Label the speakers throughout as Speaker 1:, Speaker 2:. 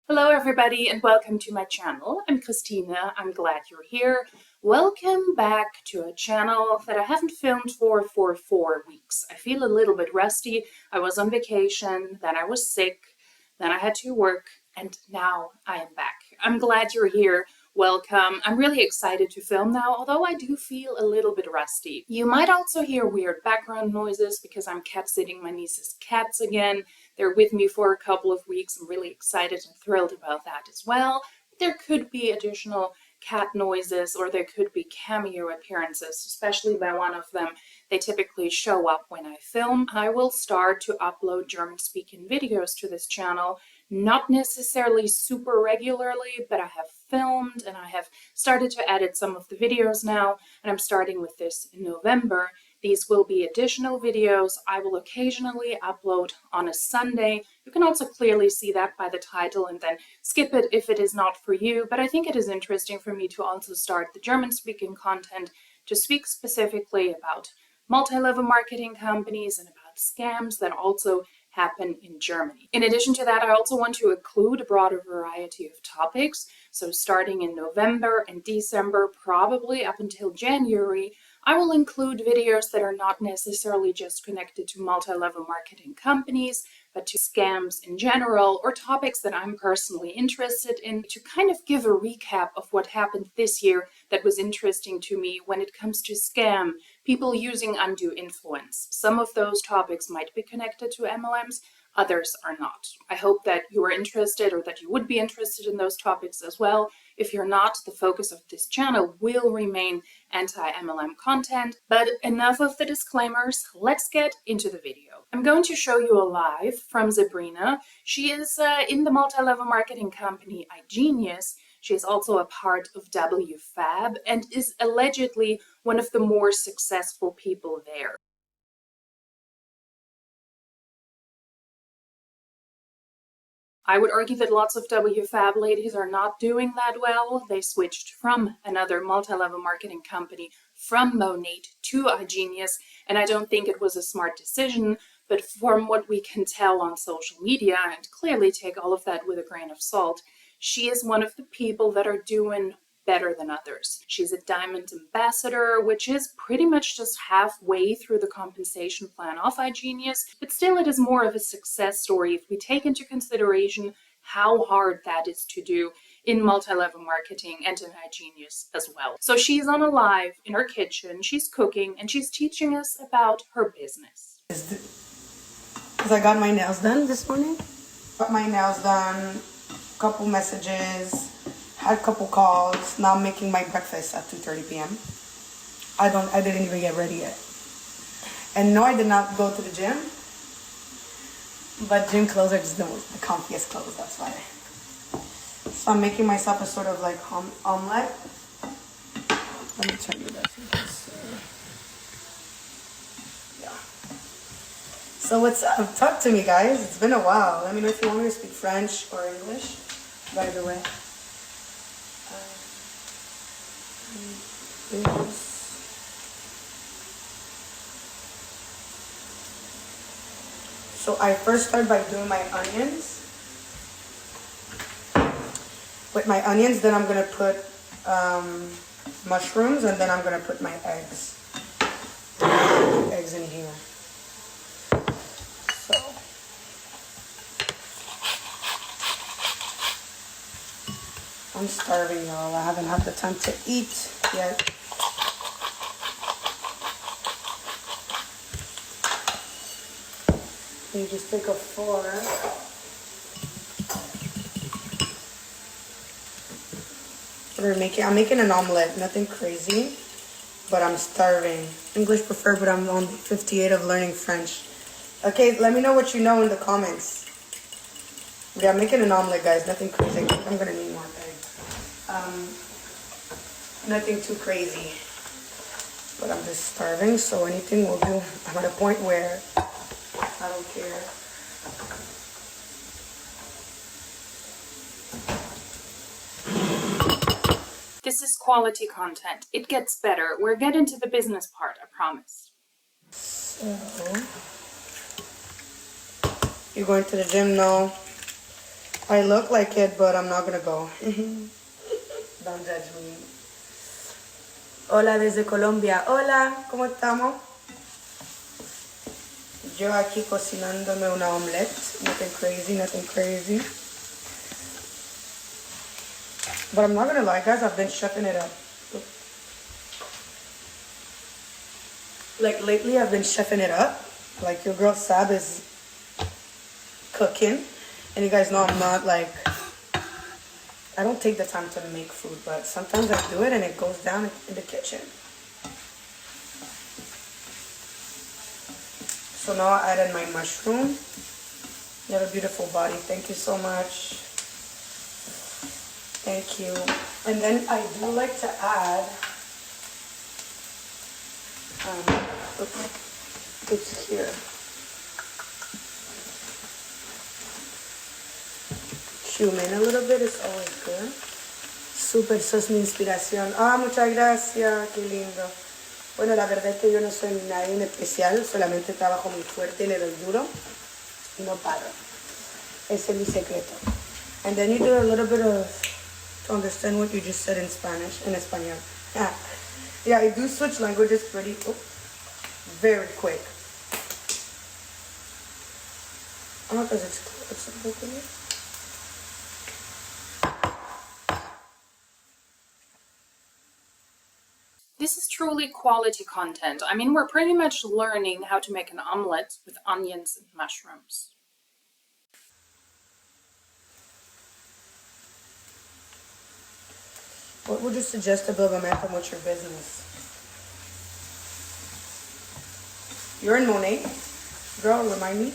Speaker 1: Hello everybody and welcome to my channel. I'm Christina. I'm glad you're here. Welcome back to a channel that I haven't filmed for 4 weeks. I feel a little bit rusty. I was on vacation, then I was sick, then I had to work, and now I am back. I'm glad you're here. Welcome. I'm really excited to film now, although I do feel a little bit rusty. You might also hear weird background noises because I'm cat sitting my niece's cats again. They're with me for a couple of weeks. I'm really excited and thrilled about that as well. There could be additional cat noises or there could be cameo appearances, especially by one of them. They typically show up when I film. I will start to upload German-speaking videos to this channel, not necessarily super regularly, but I have filmed and I have started to edit some of the videos now, and I'm starting with this in November. These will be additional videos I will occasionally upload on a Sunday. You can also clearly see that by the title and then skip it if it is not for you, but I think it is interesting for me to also start the German-speaking content to speak specifically about multi-level marketing companies and about scams that also happen in Germany. In addition to that, I also want to include a broader variety of topics. So starting in November and December, probably up until January, I will include videos that are not necessarily just connected to multi-level marketing companies, but to scams in general, or topics that I'm personally interested in, to kind of give a recap of what happened this year that was interesting to me when it comes to scam, people using undue influence. Some of those topics might be connected to MLMs, others are not. I hope that you are interested or that you would be interested in those topics as well. If you're not, the focus of this channel will remain anti-MLM content. But enough of the disclaimers, let's get into the video. I'm going to show you a live from Sabrina. She is in the multi-level marketing company iGenius. She is also a part of WFAB and is allegedly one of the more successful people there. I would argue that lots of WFAB ladies are not doing that well. They switched from another multi-level marketing company, from Monate to iGenius, and I don't think it was a smart decision, but from what we can tell on social media, and clearly take all of that with a grain of salt, she is one of the people that are doing better than others. She's a Diamond Ambassador, which is pretty much just halfway through the compensation plan of iGenius, but still it is more of a success story if we take into consideration how hard that is to do in multi-level marketing and in iGenius as well. So she's on a live in her kitchen, she's cooking, and she's teaching us about her business.
Speaker 2: Because I got my nails done this morning. Got my nails done, couple messages, had a couple calls. Now I'm making my breakfast at 2:30 p.m. I didn't even get ready yet. And no, I did not go to the gym. But gym clothes are just the comfiest clothes, that's why. So I'm making myself a sort of like omelet. Let me turn you that so you can see. Yeah. So what's up? Talk to me, guys. It's been a while. Let me know if you want me to speak French or English. By the way. So I first start by doing my onions. With my onions, then I'm gonna put mushrooms, and then I'm gonna put my eggs. Eggs in here. So I'm starving, y'all. I haven't had the time to eat yet. You just take a fork. I'm making an omelet, nothing crazy, but I'm starving. English preferred, but I'm on 58 of learning French. Okay, let me know what you know in the comments. Yeah, I'm making an omelet, guys, nothing crazy. I'm gonna need more eggs. Nothing too crazy, but I'm just starving, so anything will do. I'm at a point where I don't care.
Speaker 1: This is quality content. It gets better. We're getting to the business part, I promise.
Speaker 2: So, you're going to the gym now. I look like it, but I'm not gonna go. Don't judge me. Hola desde Colombia. Hola, ¿cómo estamos? Yo aquí cocinándome una omelette. Nothing crazy, nothing crazy. But I'm not gonna lie, guys, I've been chefing it up. Like lately, I've been chefing it up. Like your girl Sab is cooking. And you guys know I'm not like, I don't take the time to make food, but sometimes I do it and it goes down in the kitchen. So now I added my mushroom. You have a beautiful body. Thank you so much. Thank you. And then I do like to add, it's here. Cumin a little bit is always good. Súper, sos mi inspiración. Ah, muchas gracias, qué lindo. Bueno, la verdad es que yo no soy nadie en especial, solamente trabajo muy fuerte y le doy duro y no paro. Ese es mi secreto. And then you do a little bit of, to understand what you just said in Spanish, in Espanol. Yeah, I do switch languages very quick. Oh, because it's open here.
Speaker 1: This is truly quality content. I mean, we're pretty much learning how to make an omelette with onions and mushrooms.
Speaker 2: What would you suggest to build momentum with your business? You're in Monet. Girl, remind me.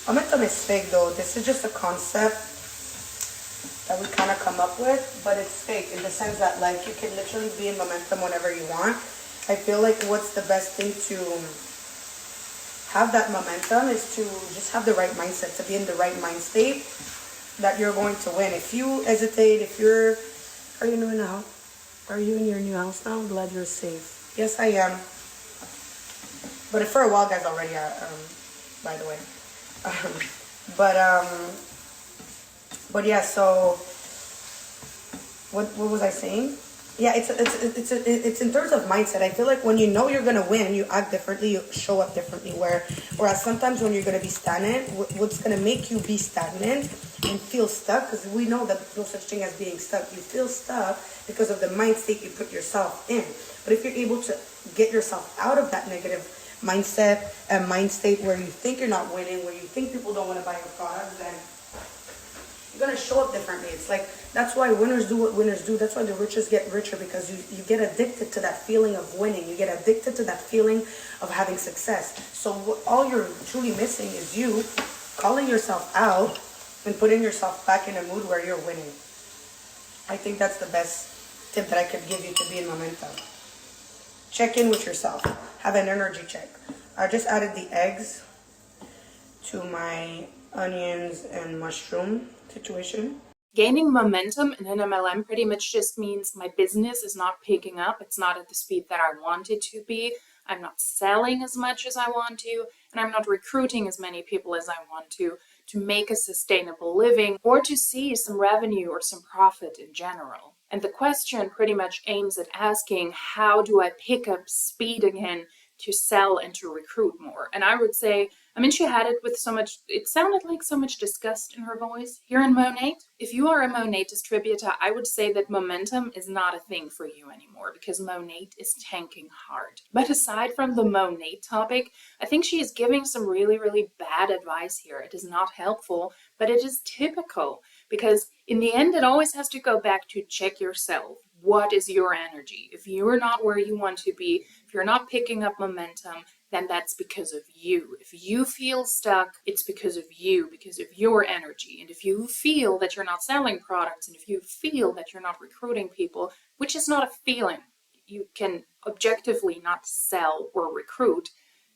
Speaker 2: Momentum is fake though. This is just a concept that we kind of come up with, but it's fake in the sense that like you can literally be in momentum whenever you want. I feel like what's the best thing to have that momentum is to just have the right mindset, to be in the right mind state that you're going to win. If you hesitate, are you new now? Are you in your new house now? I'm glad you're safe. Yes, I am. But for a while, guys, already, by the way. But yeah, so what was I saying? Yeah, it's in terms of mindset. I feel like when you know you're gonna win, you act differently, you show up differently. Whereas sometimes when you're gonna be stagnant, what's gonna make you be stagnant and feel stuck? Because we know that there's no such thing as being stuck. You feel stuck because of the mind state you put yourself in. But if you're able to get yourself out of that negative mindset and mind state where you think you're not winning, where you think people don't want to buy your products, then you're gonna show up differently. It's like that's why winners do what winners do. That's why the richest get richer, because you get addicted to that feeling of winning. You get addicted to that feeling of having success. So all you're truly missing is you calling yourself out and putting yourself back in a mood where you're winning. I think that's the best tip that I could give you to be in momentum. Check in with yourself. Have an energy check. I just added the eggs to my onions and mushroom situation.
Speaker 1: Gaining momentum in an MLM pretty much just means my business is not picking up. It's not at the speed that I want it to be. I'm not selling as much as I want to, and I'm not recruiting as many people as I want to make a sustainable living or to see some revenue or some profit in general. And the question pretty much aims at asking, how do I pick up speed again to sell and to recruit more? And I would say, I mean, she had it with so much, it sounded like so much disgust in her voice. Here in Monat, if you are a Monat distributor, I would say that momentum is not a thing for you anymore because Monat is tanking hard. But aside from the Monat topic, I think she is giving some really, really bad advice here. It is not helpful, but it is typical because in the end, it always has to go back to check yourself. What is your energy? If you're not where you want to be, if you're not picking up momentum, then that's because of you. If you feel stuck, it's because of you, because of your energy. And if you feel that you're not selling products, and if you feel that you're not recruiting people, which is not a feeling, you can objectively not sell or recruit,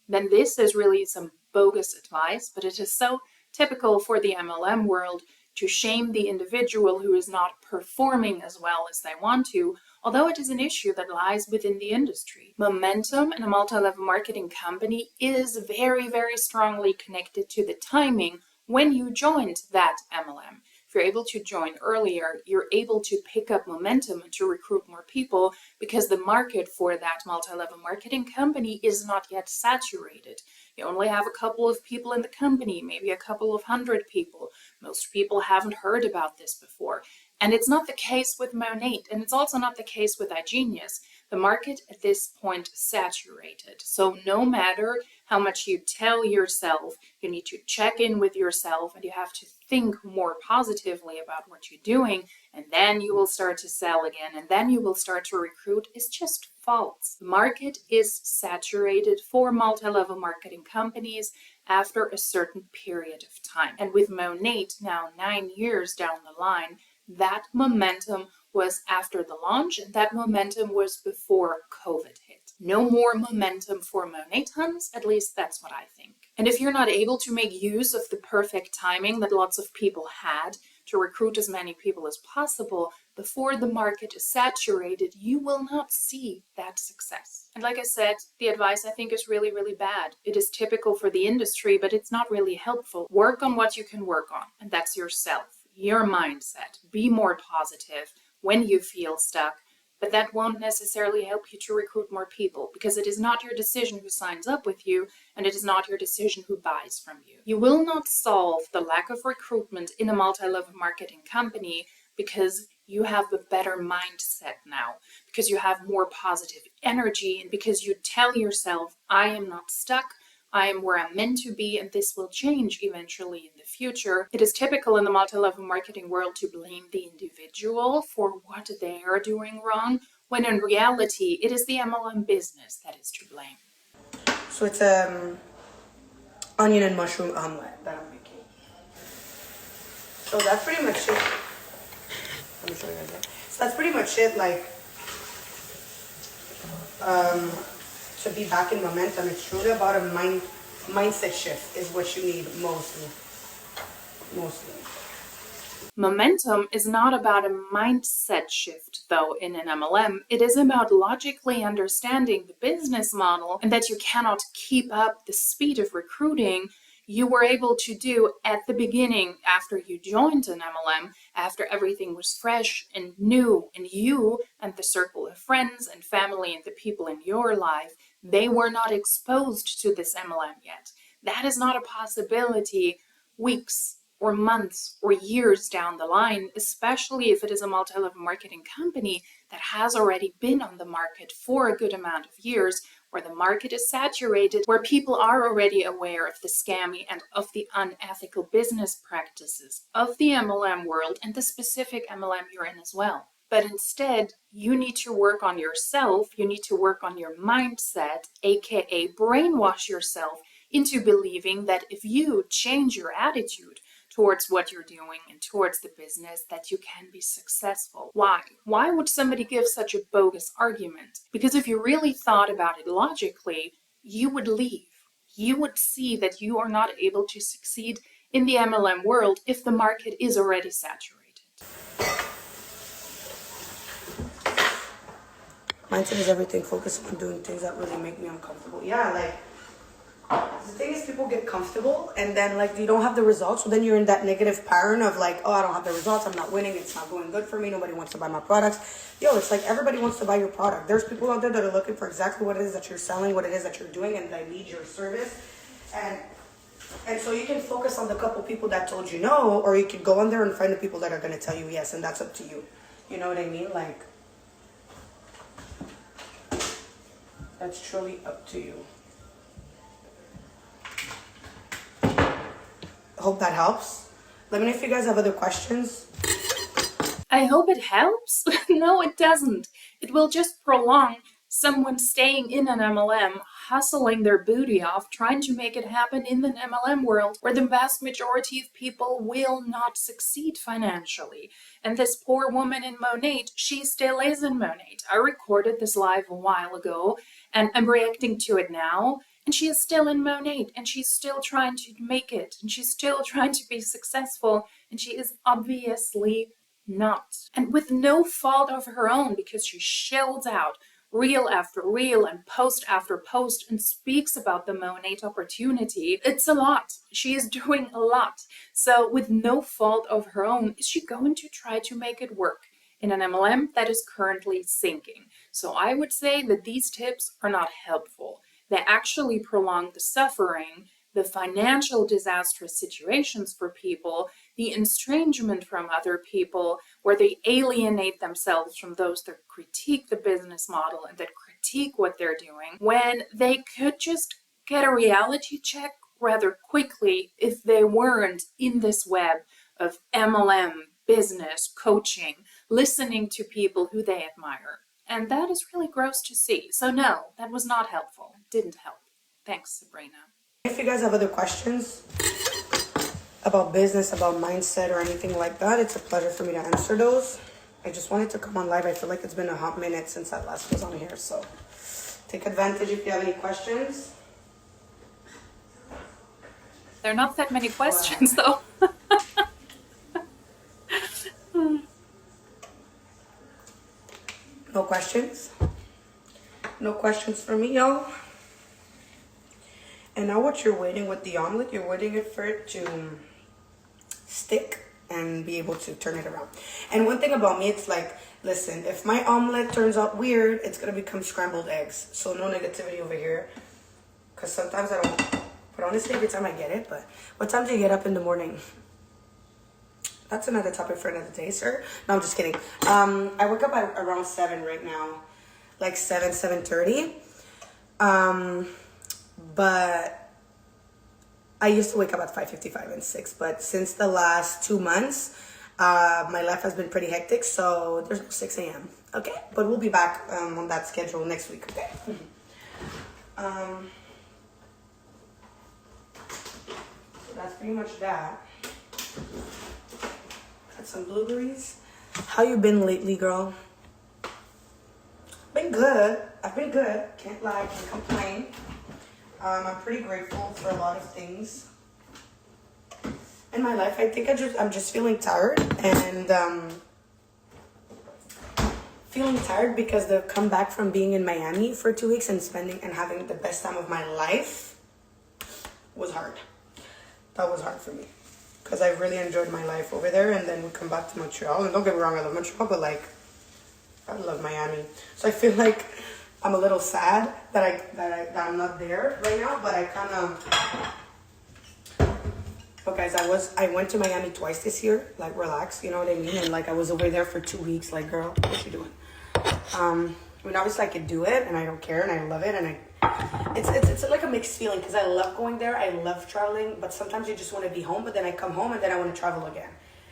Speaker 1: then this is really some bogus advice, but it is so typical for the MLM world to shame the individual who is not performing as well as they want to, although it is an issue that lies within the industry. Momentum in a multi-level marketing company is very, very strongly connected to the timing when you joined that MLM. If you're able to join earlier, you're able to pick up momentum and to recruit more people because the market for that multi-level marketing company is not yet saturated. You only have a couple of people in the company, maybe a couple of hundred people. Most people haven't heard about this before. And it's not the case with Monate, and it's also not the case with iGenius. The market at this point is saturated. So no matter how much you tell yourself, you need to check in with yourself and you have to think more positively about what you're doing, and then you will start to sell again, and then you will start to recruit. It's just false. The market is saturated for multi-level marketing companies after a certain period of time. And with Monate now 9 years down the line, that momentum was after the launch, and that momentum was before COVID hit. No more momentum for Monate Huns, at least that's what I think. And if you're not able to make use of the perfect timing that lots of people had to recruit as many people as possible before the market is saturated, you will not see that success. And like I said, the advice I think is really, really bad. It is typical for the industry, but it's not really helpful. Work on what you can work on, and that's yourself, your mindset. Be more positive when you feel stuck, but that won't necessarily help you to recruit more people, because it is not your decision who signs up with you, and it is not your decision who buys from you. You will not solve the lack of recruitment in a multi-level marketing company because you have a better mindset now, because you have more positive energy, and because you tell yourself, I am not stuck, I am where I'm meant to be, and this will change eventually in the future. It is typical in the multi-level marketing world to blame the individual for what they are doing wrong, when in reality, it is the MLM business that is to blame.
Speaker 2: So it's onion and mushroom omelet that I'm making. So that's pretty much it. Let me show you guys that. So that's pretty much it. Like, to be back in momentum, it's truly about a mindset shift is what you need mostly.
Speaker 1: Momentum is not about a mindset shift, though, in an MLM. It is about logically understanding the business model and that you cannot keep up the speed of recruiting you were able to do at the beginning after you joined an MLM, after everything was fresh and new, and you and the circle of friends and family and the people in your life, they were not exposed to this MLM yet. That is not a possibility weeks or months or years down the line, especially if it is a multi-level marketing company that has already been on the market for a good amount of years, where the market is saturated, where people are already aware of the scammy and of the unethical business practices of the MLM world and the specific MLM you're in as well. But instead, you need to work on yourself, you need to work on your mindset, aka brainwash yourself into believing that if you change your attitude towards what you're doing and towards the business, that you can be successful. Why? Why would somebody give such a bogus argument? Because if you really thought about it logically, you would leave. You would see that you are not able to succeed in the MLM world if the market is already saturated.
Speaker 2: Mindset is everything. Focus on doing things that really make me uncomfortable. Yeah, like, the thing is, people get comfortable and then like you don't have the results, so then you're in that negative pattern of like, oh, I don't have the results, I'm not winning, it's not going good for me, nobody wants to buy my products. Yo, it's like everybody wants to buy your product. There's people out there that are looking for exactly what it is that you're selling, what it is that you're doing, and they need your service. And so you can focus on the couple people that told you no, or you can go on there and find the people that are going to tell you yes, and that's up to you. You know what I mean? Like, that's truly up to you. Hope that helps. Let me know if you guys have other questions.
Speaker 1: I hope it helps. No, it doesn't. It will just prolong someone staying in an MLM, hustling their booty off, trying to make it happen in the MLM world, where the vast majority of people will not succeed financially. And this poor woman in Monate, she still is in Monate. I recorded this live a while ago, and I'm reacting to it now. And she is still in Monate, and she's still trying to make it, and she's still trying to be successful, and she is obviously not. And with no fault of her own, because she shells out reel after reel and post after post and speaks about the Monate opportunity. It's a lot. She is doing a lot. So with no fault of her own, is she going to try to make it work in an MLM that is currently sinking? So I would say that these tips are not helpful. They actually prolong the suffering, the financial disastrous situations for people, the estrangement from other people, where they alienate themselves from those that critique the business model and that critique what they're doing, when they could just get a reality check rather quickly if they weren't in this web of MLM, business, coaching, listening to people who they admire. And that is really gross to see. So no, that was not helpful. Didn't help. Thanks, Sabrina.
Speaker 2: If you guys have other questions about business, about mindset, or anything like that, it's a pleasure for me to answer those. I just wanted to come on live. I feel like it's been a hot minute since I last was on here, so take advantage if you have any questions.
Speaker 1: There are not that many questions, though.
Speaker 2: No questions? No questions for me, y'all? And now what you're waiting with the omelet, you're waiting for it to stick and be able to turn it around. And one thing about me, it's like, listen, if my omelet turns out weird, it's going to become scrambled eggs. So no negativity over here. Because sometimes I don't, but honestly, every time I get it. But what time do you get up in the morning? That's another topic for another day, sir. No, I'm just kidding. I wake up at around 7 right now. Like 7:30. But I used to wake up at 5:55 and 6. But since the last 2 months, my life has been pretty hectic. So there's no 6 a.m. Okay? But we'll be back on that schedule next week. Okay? So that's pretty much that. Got some blueberries. How you been lately, girl? Been good. I've been good. Can't lie. Can't complain. I'm pretty grateful for a lot of things in my life. I think I'm just feeling tired and feeling tired because the comeback from being in Miami for 2 weeks and having the best time of my life was hard. That was hard for me because I really enjoyed my life over there, and then we come back to Montreal. And don't get me wrong, I love Montreal, but like I love Miami. So I feel like I'm a little sad that I'm not there right now, but I kind of. But guys, I went to Miami twice this year. Like, relax, you know what I mean? And like I was away there for 2 weeks. Like, girl, what you doing? I mean, obviously I could do it, and I don't care, and I love it, and it's like a mixed feeling because I love going there. I love traveling, but sometimes you just want to be home. But then I come home and then I want to travel again.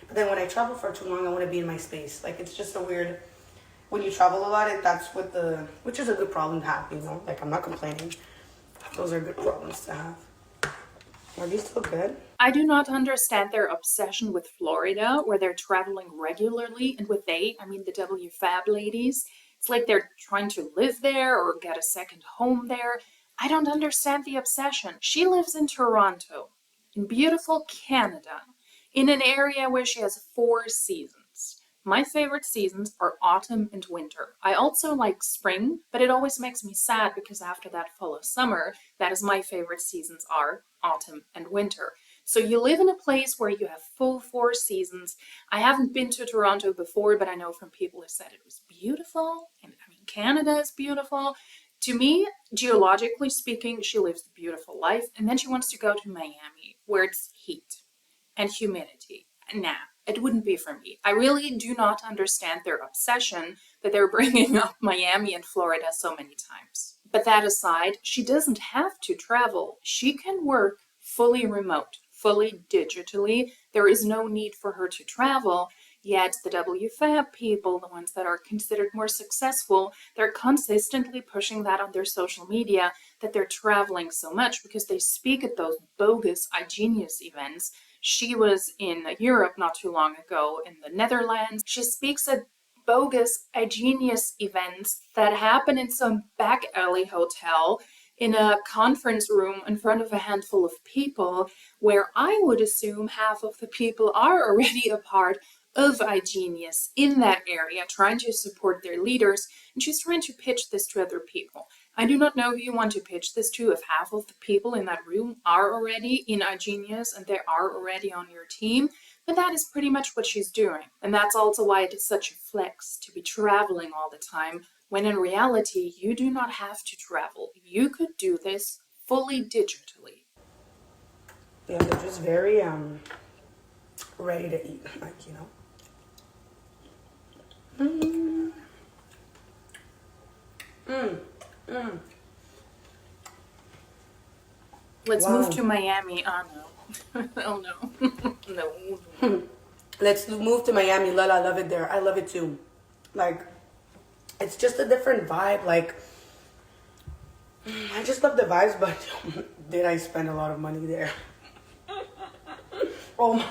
Speaker 2: But then when I travel for too long, I want to be in my space. Like, it's just a weird. When you travel a lot, that's which is a good problem to have, you know? Like, I'm not complaining. Those are good problems to have. Are these still good?
Speaker 1: I do not understand their obsession with Florida, where they're traveling regularly, and with I mean the WFAB ladies. It's like they're trying to live there or get a second home there. I don't understand the obsession. She lives in Toronto, in beautiful Canada, in an area where she has 4 seasons. My favorite seasons are autumn and winter. I also like spring, but it always makes me sad because after that follows summer. That is my favorite seasons are autumn and winter. So you live in a place where you have full 4 seasons. I haven't been to Toronto before, but I know from people who said it was beautiful. And I mean, Canada is beautiful. To me, geologically speaking, she lives a beautiful life. And then she wants to go to Miami, where it's heat and humidity. Nah, it wouldn't be for me. I really do not understand their obsession that they're bringing up Miami and Florida so many times. But that aside, she doesn't have to travel. She can work fully remote, fully digitally. There is no need for her to travel. Yet the WFAB people, the ones that are considered more successful, they're consistently pushing that on their social media that they're traveling so much because they speak at those bogus iGenius events. She was in Europe not too long ago in the Netherlands. She speaks at bogus iGenius events that happen in some back alley hotel in a conference room in front of a handful of people, where I would assume half of the people are already a part of iGenius in that area, trying to support their leaders, and she's trying to pitch this to other people. I do not know who you want to pitch this to if half of the people in that room are already in iGenius and they are already on your team, but that is pretty much what she's doing. And that's also why it is such a flex to be traveling all the time, when in reality, you do not have to travel. You could do this fully digitally.
Speaker 2: Yeah, they're just very ready to eat, like, you know.
Speaker 1: Let's
Speaker 2: Wow.
Speaker 1: move to Miami. Oh no. Oh no. No.
Speaker 2: Let's move to Miami. Lol, I love it there. I love it too. Like, it's just a different vibe. Like, I just love the vibes, but did I spend a lot of money there? Oh my.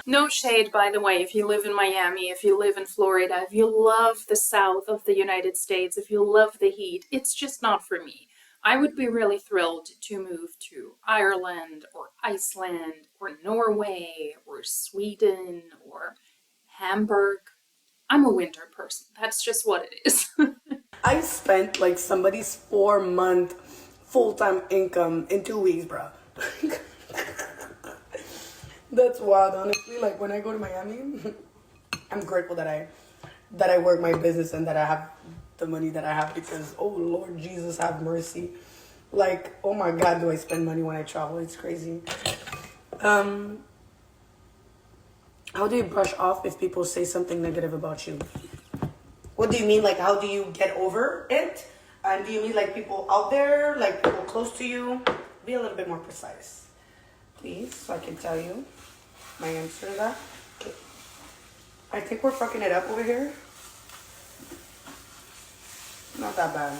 Speaker 1: No shade, by the way, if you live in Miami, if you live in Florida, if you love the south of the United States, if you love the heat, it's just not for me. I would be really thrilled to move to Ireland or Iceland or Norway or Sweden or Hamburg. I'm a winter person. That's just what it is.
Speaker 2: I spent like somebody's 4-month full-time income in 2 weeks, bro. That's wild, honestly. Like, when I go to Miami, I'm grateful that I work my business and that I have the money that I have, because, oh Lord Jesus, have mercy. Like, oh my God, do I spend money when I travel? It's crazy. How do you brush off if people say something negative about you? What do you mean? Like, how do you get over it? And do you mean like people out there, like people close to you? Be a little bit more precise, please, so I can tell you my answer to that. I think we're fucking it up over here. Not that bad.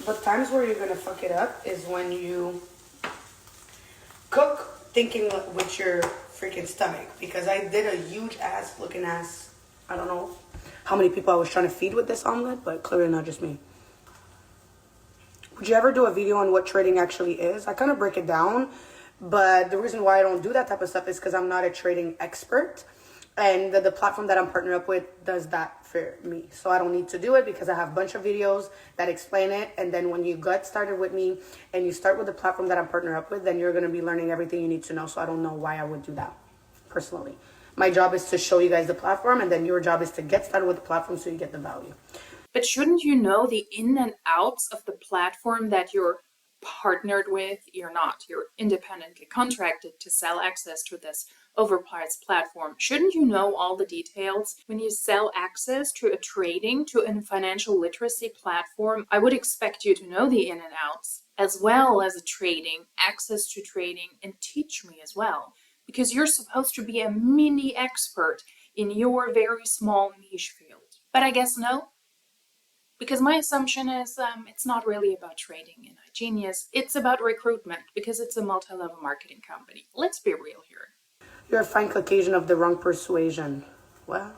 Speaker 2: But times where you're gonna fuck it up is when you cook thinking with your freaking stomach. Because I did a huge ass looking ass, I don't know how many people I was trying to feed with this omelet, but clearly not just me. Would you ever do a video on what trading actually is? I kind of break it down, but the reason why I don't do that type of stuff is because I'm not a trading expert, and the platform that I'm partnered up with does that for me. So I don't need to do it because I have a bunch of videos that explain it. And then when you get started with me and you start with the platform that I'm partnered up with, then you're going to be learning everything you need to know. So I don't know why I would do that personally. My job is to show you guys the platform, and then your job is to get started with the platform so you get the value.
Speaker 1: But shouldn't you know the in and outs of the platform that you're partnered with? You're not. You're independently contracted to sell access to this overpriced platform. Shouldn't you know all the details? When you sell access to a trading, to a financial literacy platform, I would expect you to know the in and outs, as well as a trading, access to trading, and teach me as well. Because you're supposed to be a mini expert in your very small niche field. But I guess no. Because my assumption is it's not really about trading in iGenius. It's about recruitment, because it's a multi-level marketing company. Let's be real here.
Speaker 2: You're a fine Caucasian of the wrong persuasion. Well,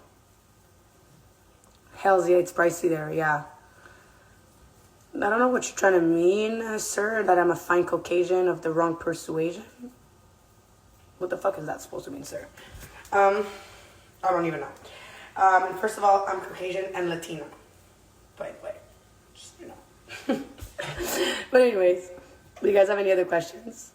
Speaker 2: hell's yeah, it's pricey there, yeah. I don't know what you're trying to mean, sir, that I'm a fine Caucasian of the wrong persuasion. What the fuck is that supposed to mean, sir? I don't even know. First of all, I'm Caucasian and Latino. By the way, just, you know. But anyways, do you guys have any other questions?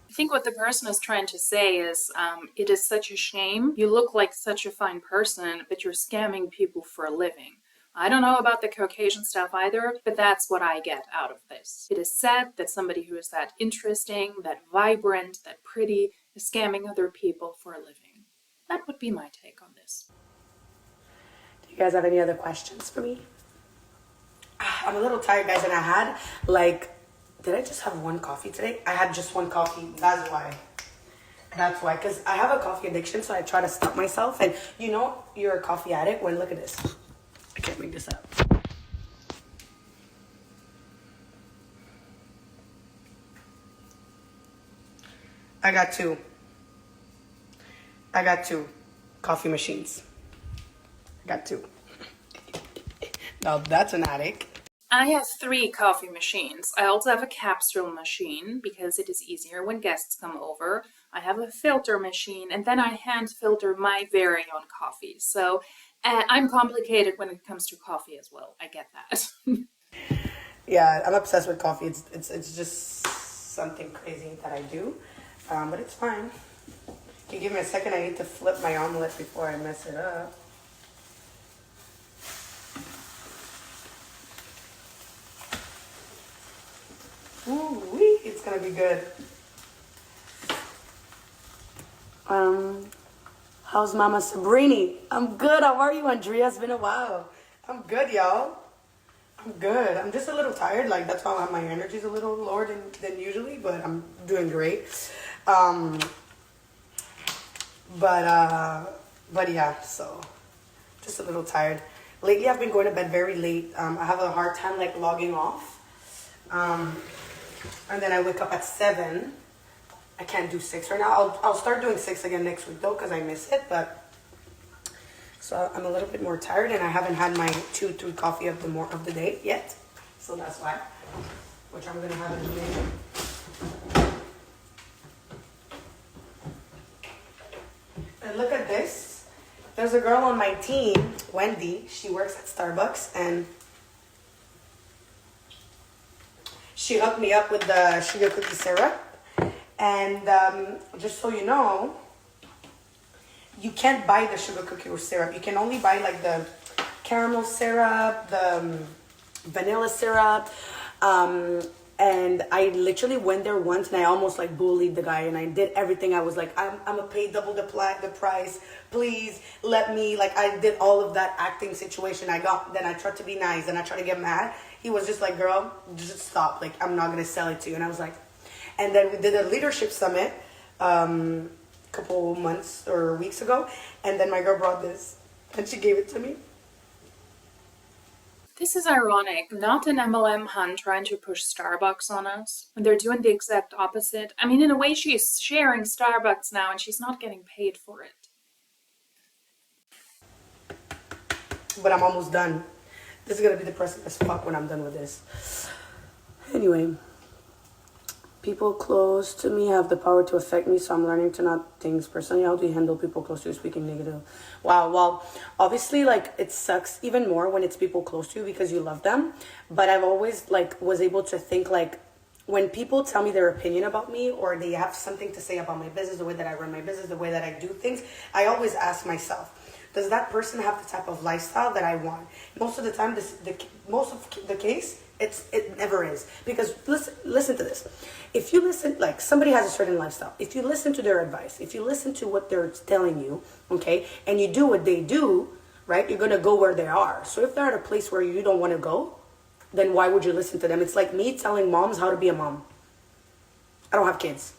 Speaker 1: I think what the person is trying to say is it is such a shame. You look like such a fine person, but you're scamming people for a living. I don't know about the Caucasian stuff either, but that's what I get out of this. It is sad that somebody who is that interesting, that vibrant, that pretty is scamming other people for a living. That would be my take on this.
Speaker 2: Do you guys have any other questions for me? I'm a little tired, guys, and I had, like, did I just have one coffee today? I had just one coffee. That's why. That's why, because I have a coffee addiction, so I try to stop myself. And you know you're a coffee addict when, look at this. I can't make this up. I got two coffee machines. I got two. Now that's an addict.
Speaker 1: I have 3 coffee machines. I also have a capsule machine because it is easier when guests come over. I have a filter machine, and then I hand filter my very own coffee. So I'm complicated when it comes to coffee as well. I get that.
Speaker 2: Yeah, I'm obsessed with coffee. It's just something crazy that I do, but it's fine. Can you give me a second? I need to flip my omelet before I mess it up. Ooh, it's gonna be good. How's Mama Sabrini? I'm good. How are you, Andrea? It's been a while. I'm good, y'all. I'm good. I'm just a little tired. Like, that's why my energy's a little lower than usually, but I'm doing great. But yeah, so just a little tired. Lately, I've been going to bed very late. I have a hard time like logging off. And then I wake up at 7. I can't do 6 right now. I'll start doing 6 again next week though, because I miss it. But so I'm a little bit more tired, and I haven't had my 2-3 coffee of the day yet. So that's why, which I'm gonna have in a minute. And look at this. There's a girl on my team, Wendy. She works at Starbucks, and she hooked me up with the sugar cookie syrup. And just so you know, you can't buy the sugar cookie or syrup. You can only buy like the caramel syrup, the vanilla syrup. And I literally went there once, and I almost like bullied the guy, and I did everything. I was like, I'm gonna pay double the price. Please let me, like, I did all of that acting situation. Then I tried to be nice, and I tried to get mad. He was just like, girl, just stop. Like, I'm not gonna sell it to you. And I was like, and then we did a leadership summit a couple months or weeks ago, and then my girl brought this, and she gave it to me.
Speaker 1: This is ironic. Not an MLM hun trying to push Starbucks on us. And they're doing the exact opposite. I mean, in a way, she's sharing Starbucks now, and she's not getting paid for it.
Speaker 2: But I'm almost done. This is gonna be depressing as fuck when I'm done with this. Anyway, people close to me have the power to affect me, so I'm learning to not things personally. How do you handle people close to you speaking negative? Wow, well, obviously, like, it sucks even more when it's people close to you because you love them. But I've always, like, was able to think, like, when people tell me their opinion about me, or they have something to say about my business, the way that I run my business, the way that I do things, I always ask myself, does that person have the type of lifestyle that I want? Most of the time, most of the case, it never is. Because listen to this. If you listen, like, somebody has a certain lifestyle. If you listen to their advice, if you listen to what they're telling you, okay, and you do what they do, right, you're gonna go where they are. So if they're at a place where you don't want to go, then why would you listen to them? It's like me telling moms how to be a mom. I don't have kids.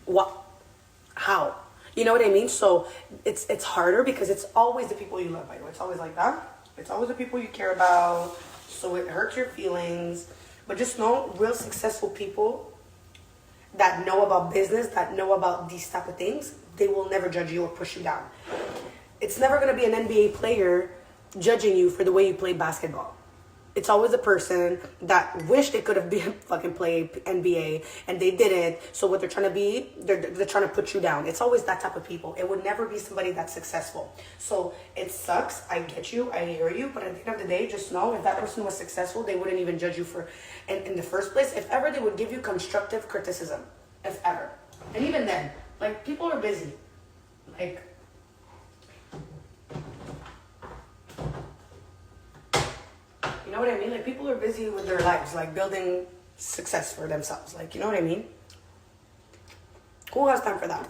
Speaker 2: What? How? You know what I mean? So it's harder because it's always the people you love, by the way. It's always like that. It's always the people you care about. So it hurts your feelings. But just know, real successful people that know about business, that know about these type of things, they will never judge you or push you down. It's never going to be an NBA player judging you for the way you play basketball. It's always a person that wish they could have been fucking played NBA and they didn't. So what they're trying to be, they're trying to put you down. It's always that type of people. It would never be somebody that's successful. So it sucks. I get you. I hear you. But at the end of the day, just know if that person was successful, they wouldn't even judge you for in the first place. If ever, they would give you constructive criticism. If ever. And even then, like, people are busy. Like, you know what I mean? Like, people are busy with their lives, like building success for themselves. Like, you know what I mean? Who has time for that?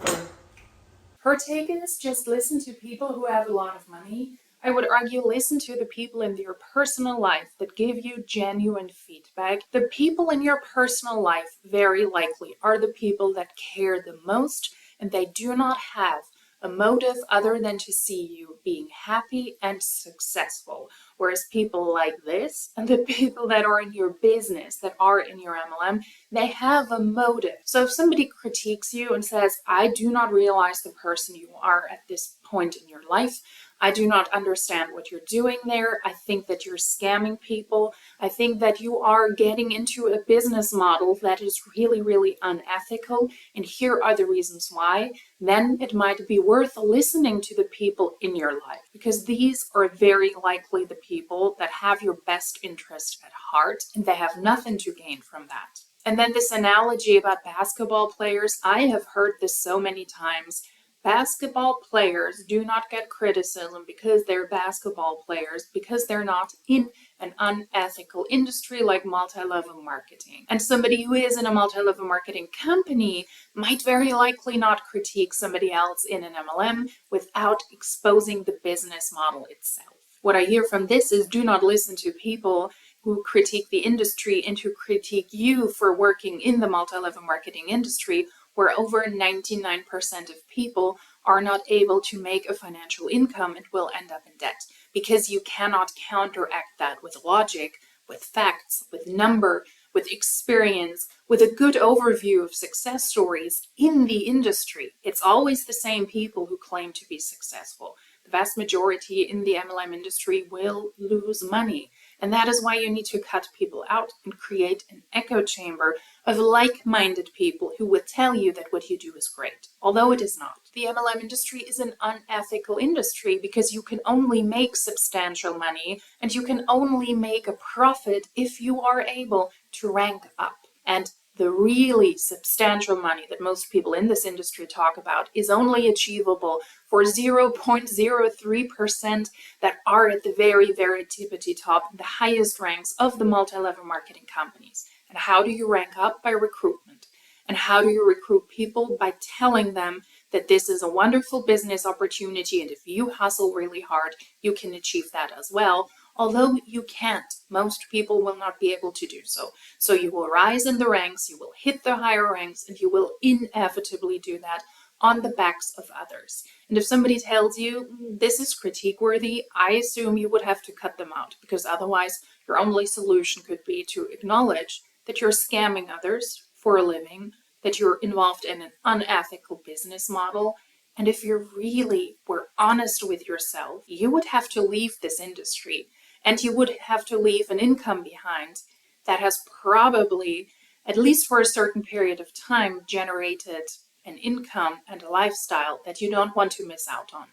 Speaker 1: Her take is just listen to people who have a lot of money. I would argue listen to the people in your personal life that give you genuine feedback. The people in your personal life very likely are the people that care the most, and they do not have a motive other than to see you being happy and successful. Whereas people like this and the people that are in your business, that are in your MLM, they have a motive. So if somebody critiques you and says, I do not realize the person you are at this point in your life, I do not understand what you're doing there. I think that you're scamming people. I think that you are getting into a business model that is really, really unethical. And here are the reasons why. Then it might be worth listening to the people in your life, because these are very likely the people that have your best interest at heart, and they have nothing to gain from that. And then this analogy about basketball players, I have heard this so many times. Basketball players do not get criticism because they're basketball players, because they're not in an unethical industry like multi-level marketing. And somebody who is in a multi-level marketing company might very likely not critique somebody else in an MLM without exposing the business model itself. What I hear from this is, do not listen to people who critique the industry and who critique you for working in the multi-level marketing industry, where over 99% of people are not able to make a financial income and will end up in debt, because you cannot counteract that with logic, with facts, with number, with experience, with a good overview of success stories in the industry. It's always the same people who claim to be successful. The vast majority in the MLM industry will lose money. And that is why you need to cut people out and create an echo chamber of like-minded people who will tell you that what you do is great, although it is not. The MLM industry is an unethical industry because you can only make substantial money and you can only make a profit if you are able to rank up. And the really substantial money that most people in this industry talk about is only achievable for 0.03% that are at the very, very tippity top, the highest ranks of the multi-level marketing companies. And how do you rank up? By recruitment. And how do you recruit people? By telling them that this is a wonderful business opportunity, and if you hustle really hard, you can achieve that as well. Although you can't, most people will not be able to do so. So you will rise in the ranks, you will hit the higher ranks, and you will inevitably do that on the backs of others. And if somebody tells you this is critique worthy, I assume you would have to cut them out, because otherwise your only solution could be to acknowledge that you're scamming others for a living, that you're involved in an unethical business model. And if you really were honest with yourself, you would have to leave this industry, and you would have to leave an income behind that has probably, at least for a certain period of time, generated an income and a lifestyle that you don't want to miss out on.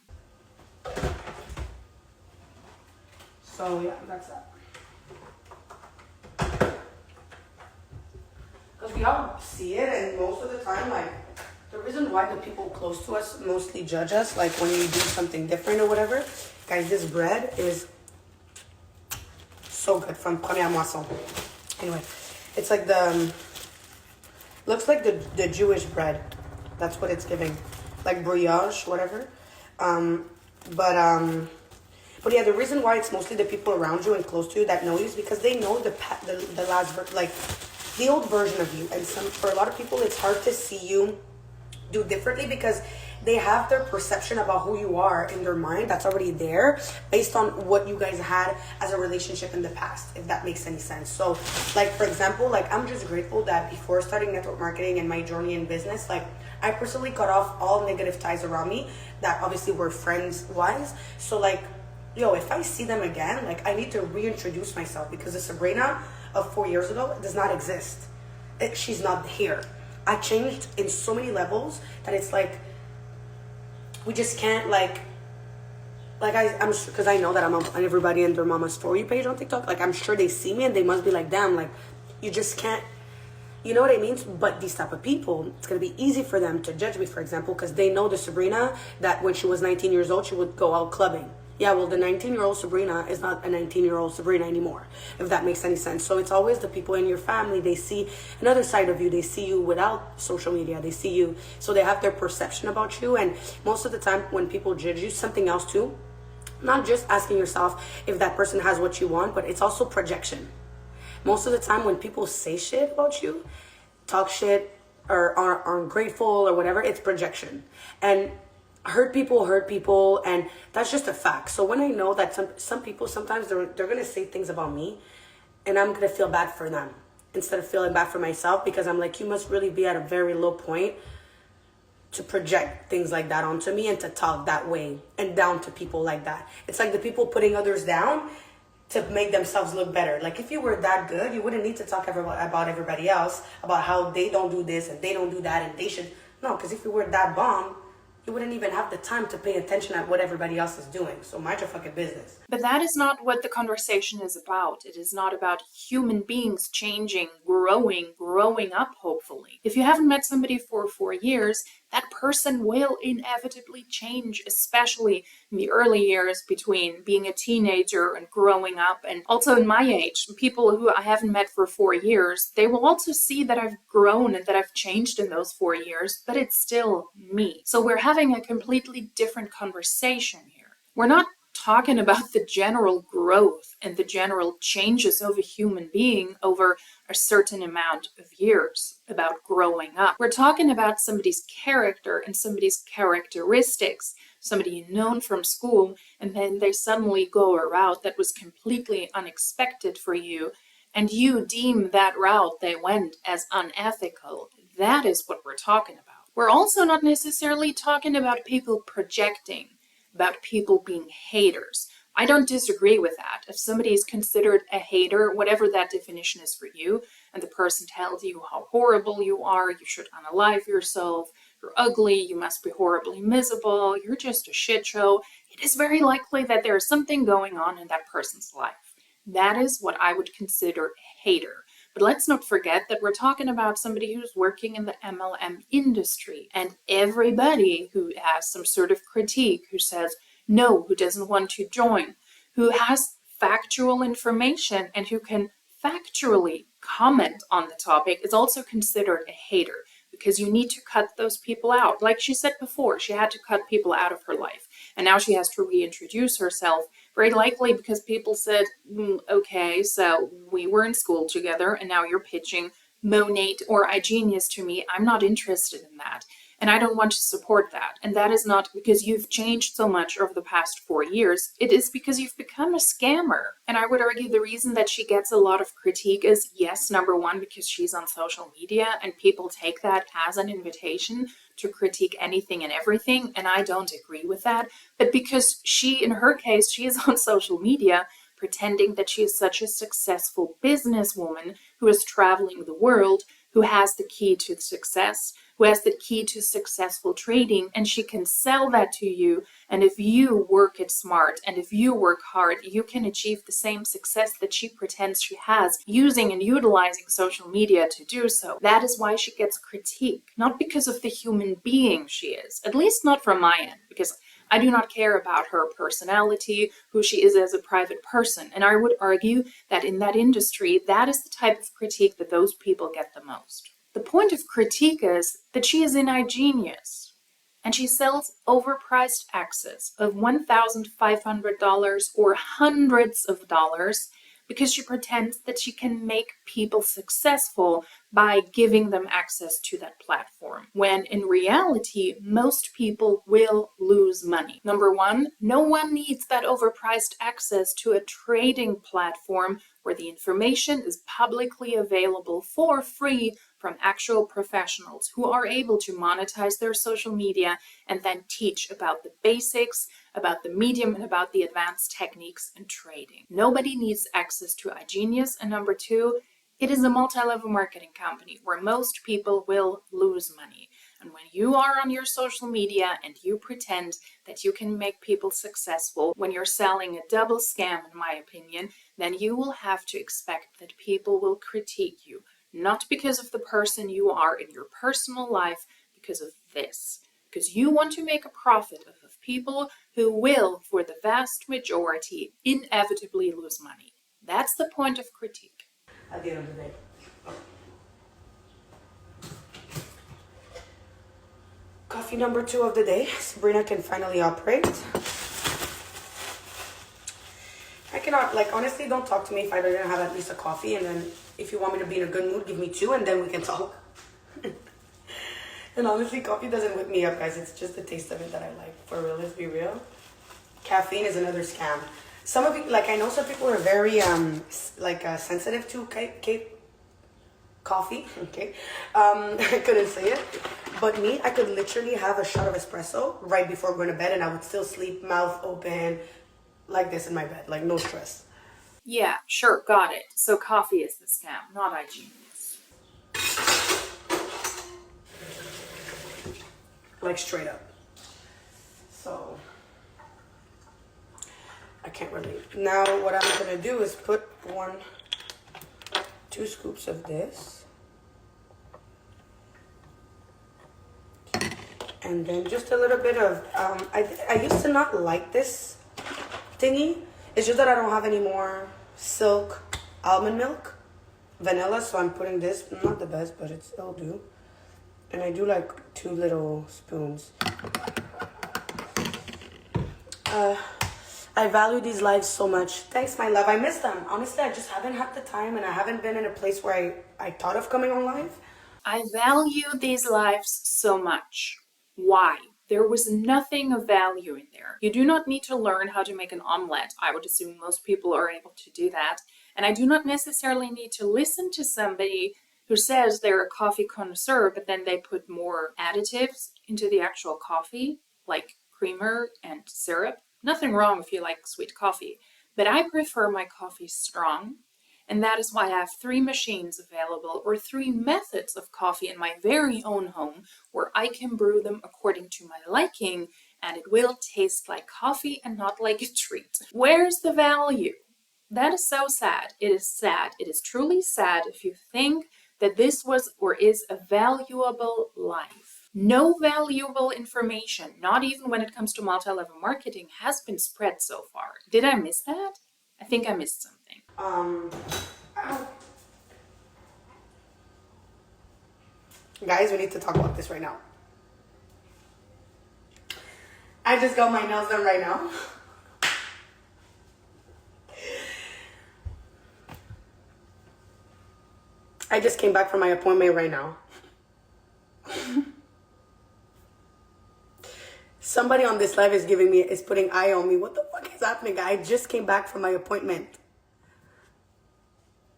Speaker 2: So yeah, that's that. Because we all see it, and most of the time, like, the reason why the people close to us mostly judge us, like when we do something different or whatever, guys, this bread is so good from Première Moisson. Anyway, it's like looks like the Jewish bread. That's what it's giving, like brioche, whatever. But yeah, the reason why it's mostly the people around you and close to you that know you is because they know the last, like, the old version of you. And for a lot of people, it's hard to see you do differently because they have their perception about who you are in their mind that's already there based on what you guys had as a relationship in the past, if that makes any sense. So, like, for example, like, I'm just grateful that before starting network marketing and my journey in business, like, I personally cut off all negative ties around me that obviously were friends wise. So, like, yo, if I see them again, like, I need to reintroduce myself, because the Sabrina of 4 years ago does not exist. She's not here. I changed in so many levels that it's like, we just can't, like I'm sure, because I know that I'm on everybody and their mama's story page on TikTok. Like, I'm sure they see me and they must be like, damn, like, you just can't, you know what I mean? But these type of people, it's going to be easy for them to judge me, for example, because they know the Sabrina that when she was 19 years old, she would go out clubbing. Yeah, well, the 19-year-old Sabrina is not a 19-year-old Sabrina anymore, if that makes any sense. So it's always the people in your family, they see another side of you. They see you without social media. They see you, so they have their perception about you. And most of the time when people judge you, something else too, not just asking yourself if that person has what you want, but it's also projection. Most of the time when people say shit about you, talk shit, or are ungrateful or whatever, it's projection. And hurt people, and that's just a fact. So when I know that some people, sometimes they're gonna say things about me, and I'm gonna feel bad for them instead of feeling bad for myself, because I'm like, you must really be at a very low point to project things like that onto me and to talk that way and down to people like that. It's like the people putting others down to make themselves look better. Like if you were that good, you wouldn't need to talk about everybody else, about how they don't do this and they don't do that and they should. No, because if you were that bomb, you wouldn't even have the time to pay attention at what everybody else is doing. So mind your fucking business.
Speaker 1: But that is not what the conversation is about. It is not about human beings changing, growing up, hopefully. If you haven't met somebody for 4 years, that person will inevitably change, especially in the early years between being a teenager and growing up. And also in my age, people who I haven't met for 4 years, they will also see that I've grown and that I've changed in those 4 years, but it's still me. So we're having a completely different conversation here. We're not talking about the general growth and the general changes of a human being over a certain amount of years, about growing up. We're talking about somebody's character and somebody's characteristics, somebody known from school, and then they suddenly go a route that was completely unexpected for you, and you deem that route they went as unethical. That is what we're talking about. We're also not necessarily talking about people projecting, about people being haters. I don't disagree with that. If somebody is considered a hater, whatever that definition is for you, and the person tells you how horrible you are, you should unalive yourself, you're ugly, you must be horribly miserable, you're just a shit show, it is very likely that there is something going on in that person's life. That is what I would consider a hater. But let's not forget that we're talking about somebody who's working in the MLM industry, and everybody who has some sort of critique, who says no, who doesn't want to join, who has factual information and who can factually comment on the topic, is also considered a hater, because you need to cut those people out. Like she said before, she had to cut people out of her life, and now she has to reintroduce herself, very likely because people said, okay, so we were in school together and now you're pitching Monate or iGenius to me. I'm not interested in that. And I don't want to support that. And that is not because you've changed so much over the past 4 years. It is because you've become a scammer. And I would argue the reason that she gets a lot of critique is, yes, number one, because she's on social media and people take that as an invitation to critique anything and everything. And I don't agree with that. But because she, in her case, she is on social media pretending that she is such a successful businesswoman who is traveling the world, who has the key to success, who has the key to successful trading, and she can sell that to you. And if you work it smart and if you work hard, you can achieve the same success that she pretends she has, using and utilizing social media to do so. That is why she gets critique, not because of the human being she is, at least not from my end, because I do not care about her personality, who she is as a private person. And I would argue that in that industry, that is the type of critique that those people get the most. The point of critique is that she is in iGenius, and she sells overpriced access of $1,500 or hundreds of dollars because she pretends that she can make people successful by giving them access to that platform, when in reality, most people will lose money. Number one, no one needs that overpriced access to a trading platform where the information is publicly available for free from actual professionals who are able to monetize their social media and then teach about the basics, about the medium, and about the advanced techniques in trading. Nobody needs access to iGenius. And number two, it is a multi-level marketing company where most people will lose money. And when you are on your social media and you pretend that you can make people successful, when you're selling a double scam, in my opinion, then you will have to expect that people will critique you, not because of the person you are in your personal life, because of this. Because you want to make a profit of people who will, for the vast majority, inevitably lose money. That's the point of critique.
Speaker 2: At the end of the day. Coffee number 2 of the day. Sabrina can finally operate. I cannot, honestly, don't talk to me if I don't have at least a coffee. And then if you want me to be in a good mood, give me 2 and then we can talk. And honestly, coffee doesn't whip me up, guys. It's just the taste of it that I like. For real, let's be real. Caffeine is another scam. Some of you, I know some people are very, sensitive to coffee. Okay. I couldn't say it. But me, I could literally have a shot of espresso right before going to bed and I would still sleep, mouth open, like this in my bed, like no stress.
Speaker 1: Yeah, sure, got it. So coffee is the scam, not iGenius.
Speaker 2: Like straight up. So I can't really. Now what I'm gonna do is put 2 scoops of this. And then just a little bit of, I used to not like this thingy. It's just that I don't have any more silk almond milk, vanilla, so I'm putting this, not the best, but it'll do. And I do like 2 little spoons. I value these lives so much. Thanks, my love. I miss them. Honestly, I just haven't had the time and I haven't been in a place where I thought of coming on live.
Speaker 1: I value these lives so much. Why? There was nothing of value in there. You do not need to learn how to make an omelette. I would assume most people are able to do that. And I do not necessarily need to listen to somebody who says they're a coffee connoisseur, but then they put more additives into the actual coffee, like creamer and syrup. Nothing wrong if you like sweet coffee, but I prefer my coffee strong. And that is why I have 3 machines available, or 3 methods of coffee in my very own home, where I can brew them according to my liking, and it will taste like coffee and not like a treat. Where's the value? That is so sad. It is sad. It is truly sad if you think that this was or is a valuable life. No valuable information, not even when it comes to multi-level marketing, has been spread so far. Did I miss that? I think I missed something.
Speaker 2: Guys, we need to talk about this right now. I just got my nails done right now. I just came back from my appointment right now. Somebody on this live is putting eye on me. What the fuck is happening? I just came back from my appointment.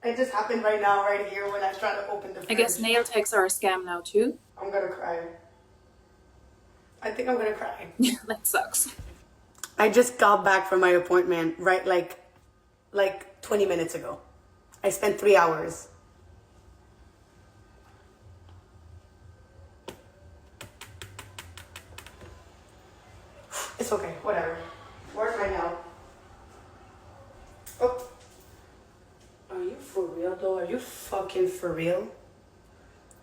Speaker 2: It just happened right now, right here, when I try to open the fridge.
Speaker 1: I guess nail techs are a scam now too.
Speaker 2: I'm gonna cry. I think I'm gonna cry.
Speaker 1: That sucks.
Speaker 2: I just got back from my appointment, right, like 20 minutes ago. I spent 3 hours. It's okay, whatever. Where's my nail? Oh. Are you for real though? Are you fucking for real?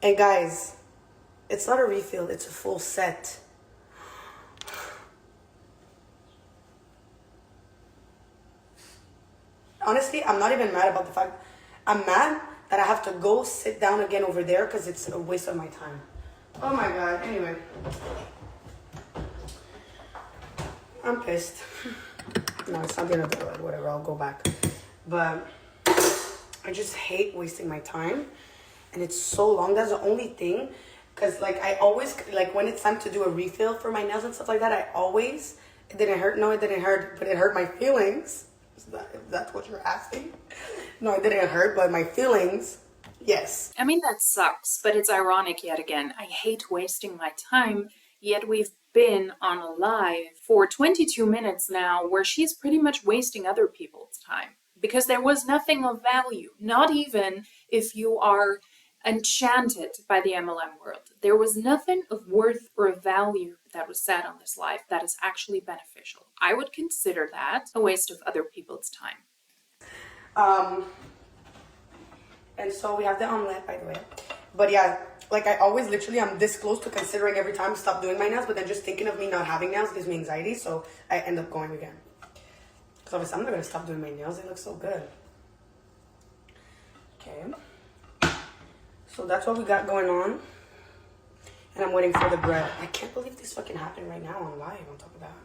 Speaker 2: And guys, it's not a refill, it's a full set. Honestly, I'm not even mad about the fact. I'm mad that I have to go sit down again over there because it's a waste of my time. Oh my god, anyway. I'm pissed. No, it's not the end of the world, whatever, I'll go back. But I just hate wasting my time. And it's so long, that's the only thing. Because like I always, like when it's time to do a refill for my nails and stuff like that, it didn't hurt, no it didn't hurt, but it hurt my feelings. If that's what you're asking. No, it didn't hurt, but my feelings, yes.
Speaker 1: I mean, that sucks, but it's ironic yet again. I hate wasting my time, yet we've been on a live for 22 minutes now where she's pretty much wasting other people's time because there was nothing of value, not even if you are enchanted by the MLM world. There was nothing of worth or of value that was said on this live that is actually beneficial. I would consider that a waste of other people's time.
Speaker 2: And so we have the omelette, by the way. But yeah, like I always literally, I'm this close to considering every time to stop doing my nails, but then just thinking of me not having nails gives me anxiety, so I end up going again. Because obviously I'm not going to stop doing my nails, they look so good. Okay. So that's what we got going on. And I'm waiting for the bread. I can't believe this fucking happened right now on live on top of that.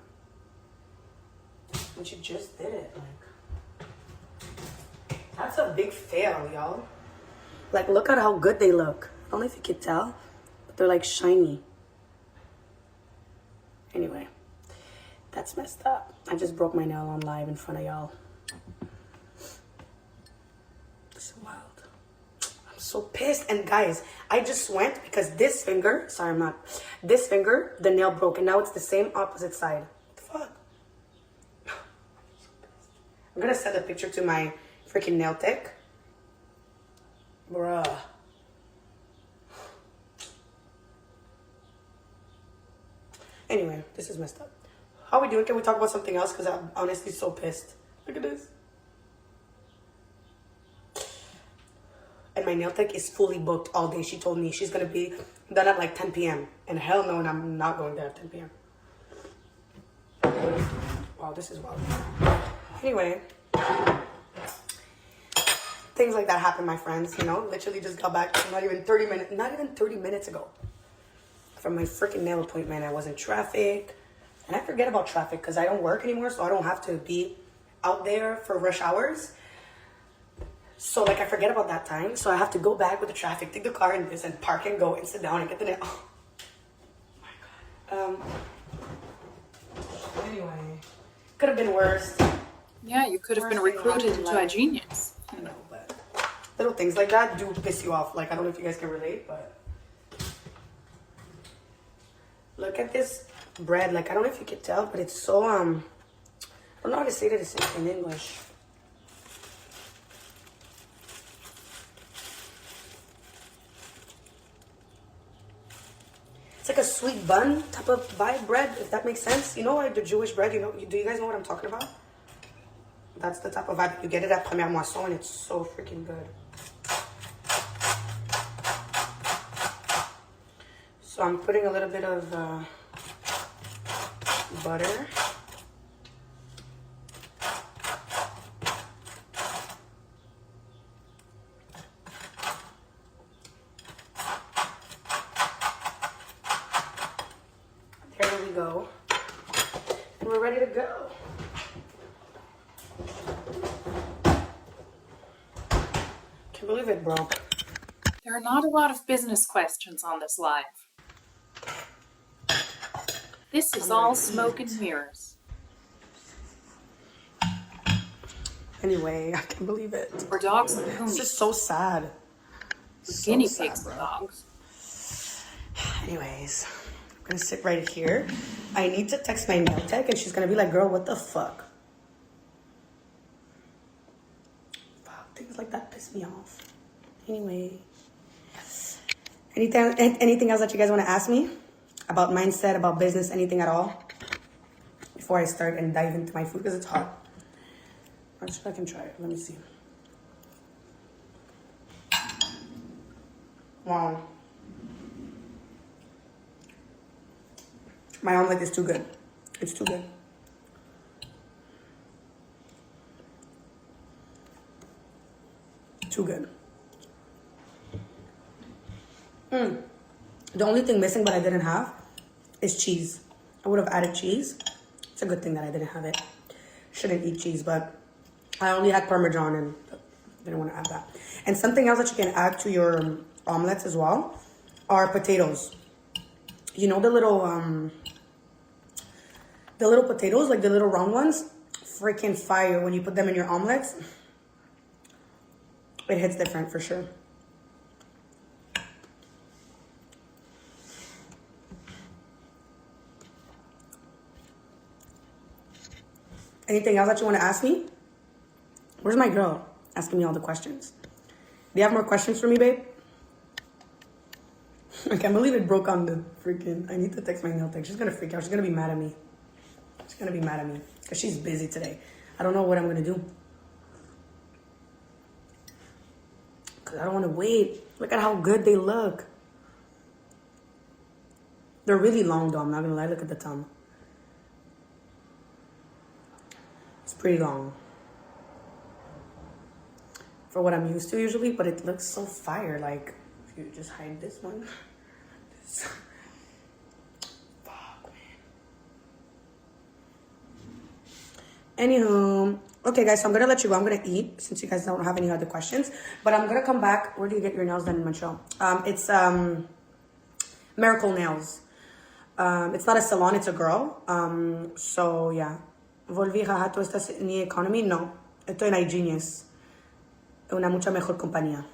Speaker 2: When she just did it, like. That's a big fail, y'all. Like, look at how good they look. I don't know if you can tell, but they're like shiny. Anyway, that's messed up. I just broke my nail on live in front of y'all. This is wild. I'm So pissed. And guys, I just went because this finger, sorry, I'm not. This finger, the nail broke, and now it's the same opposite side. What the fuck? I'm gonna send a picture to my freaking nail tech. Bruh. Anyway, this is messed up. How are we doing? Can we talk about something else? Because I'm honestly so pissed. Look at this. And my nail tech is fully booked all day. She told me she's going to be done at like 10 p.m. And hell no, and I'm not going there at 10 p.m. Wow, this is wild. Anyway, things like that happen, my friends. You know, literally just got back not even 30 minutes ago from my freaking nail appointment. I was in traffic. And I forget about traffic because I don't work anymore, so I don't have to be out there for rush hours. So, like, I forget about that time. So I have to go back with the traffic, take the car and this, and park and go and sit down and get the nail. Oh, my God. Anyway, could have been worse.
Speaker 1: Yeah, you could have been recruited into iGenius.
Speaker 2: I know, but little things like that do piss you off. Like, I don't know if you guys can relate, but look at this bread. Like, I don't know if you can tell, but it's so, I don't know how to say this in English. It's like a sweet bun type of vibe bread, if that makes sense. You know, like the Jewish bread, you know, do you guys know what I'm talking about? That's the type of vibe. You get it at Première Moisson, and it's so freaking good. So I'm putting a little bit of butter. There we go. And we're ready to go. Can't believe it, bro.
Speaker 1: There are not a lot of business questions on this live. This is all smoke and mirrors.
Speaker 2: Anyway, I can't believe it.
Speaker 1: Or dogs and
Speaker 2: It's
Speaker 1: ponies.
Speaker 2: just so sad.
Speaker 1: Guinea
Speaker 2: So
Speaker 1: pigs
Speaker 2: sad,
Speaker 1: and
Speaker 2: bro.
Speaker 1: dogs.
Speaker 2: Anyways, I'm gonna sit right here. I need to text my nail tech, and she's gonna be like, "Girl, what the fuck?" Fuck, things like that piss me off. Anyway, anything else that you guys want to ask me about mindset, about business, anything at all? Before I start and dive into my food, because it's hot. Actually, I can try it. Let me see. Wow. My omelet is too good. It's too good. Too good. The only thing missing but I didn't have is cheese. I would have added cheese. It's a good thing that I didn't have it. Shouldn't eat cheese, but I only had Parmesan and didn't want to add that. And something else that you can add to your omelets as well are potatoes. You know the little potatoes, like the little round ones? Freaking fire when you put them in your omelets. It hits different for sure. Anything else that you want to ask me? Where's my girl asking me all the questions? Do you have more questions for me, babe? I can't believe it broke on the freaking... I need to text my nail tech. She's going to freak out. She's going to be mad at me. She's going to be mad at me because she's busy today. I don't know what I'm going to do. Because I don't want to wait. Look at how good they look. They're really long, though. I'm not going to lie. Look at the tongue. It's pretty long for what I'm used to usually, but it looks so fire. Like, if you just hide this one. Fuck, man. Anywho, okay, guys, so I'm gonna let you go. I'm gonna eat since you guys don't have any other questions, but I'm gonna come back. Where do you get your nails done in Montreal? It's Miracle Nails. It's not a salon, it's a girl. So yeah. Volví, jaja, ¿tú estás en economy? No, estoy en iGenius. Una mucha mejor compañía.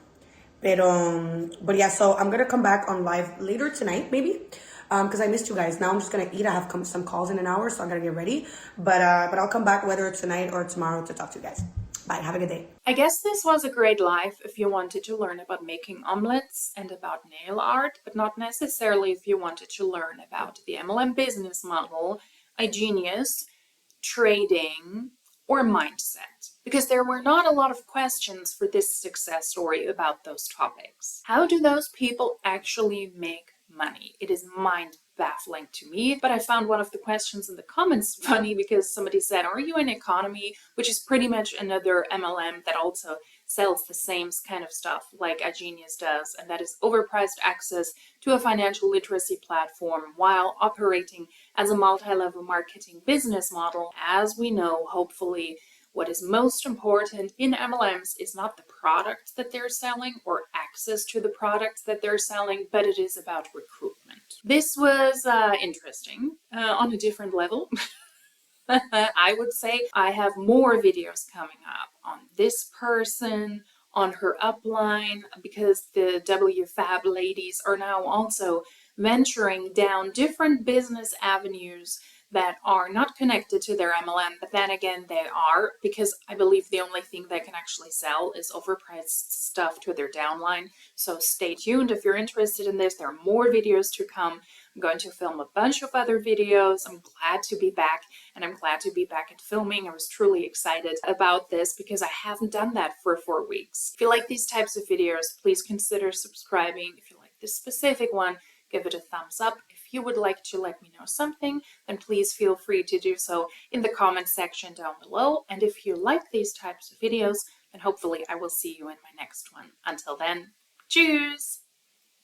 Speaker 2: But yeah, so I'm gonna come back on live later tonight, maybe, because I missed you guys. Now I'm just gonna eat. I have some calls in an hour, so I gotta get ready. But I'll come back whether it's tonight or tomorrow to talk to you guys. Bye. Have a good day.
Speaker 1: I guess this was a great live if you wanted to learn about making omelets and about nail art, but not necessarily if you wanted to learn about the MLM business model, iGenius, trading, or mindset. Because there were not a lot of questions for this success story about those topics. How do those people actually make money? It is mind-baffling to me, but I found one of the questions in the comments funny because somebody said, are you in economy? Which is pretty much another MLM that also sells the same kind of stuff like iGenius does, and that is overpriced access to a financial literacy platform while operating as a multi-level marketing business model. As we know, hopefully, what is most important in MLMs is not the product that they're selling or access to the products that they're selling, but it is about recruitment. This was interesting on a different level. I would say I have more videos coming up on this person, on her upline, because the WFAB ladies are now also venturing down different business avenues that are not connected to their MLM, but then again they are, because I believe the only thing they can actually sell is overpriced stuff to their downline. So stay tuned if you're interested in this. There are more videos to come. I'm going to film a bunch of other videos. I'm glad to be back, and I'm glad to be back at filming. I was truly excited about this because I haven't done that for 4 weeks. If you like these types of videos, please consider subscribing. If you like this specific one, give it a thumbs up. If you would like to let me know something, then please feel free to do so in the comment section down below. And if you like these types of videos, then hopefully I will see you in my next one. Until then, cheers!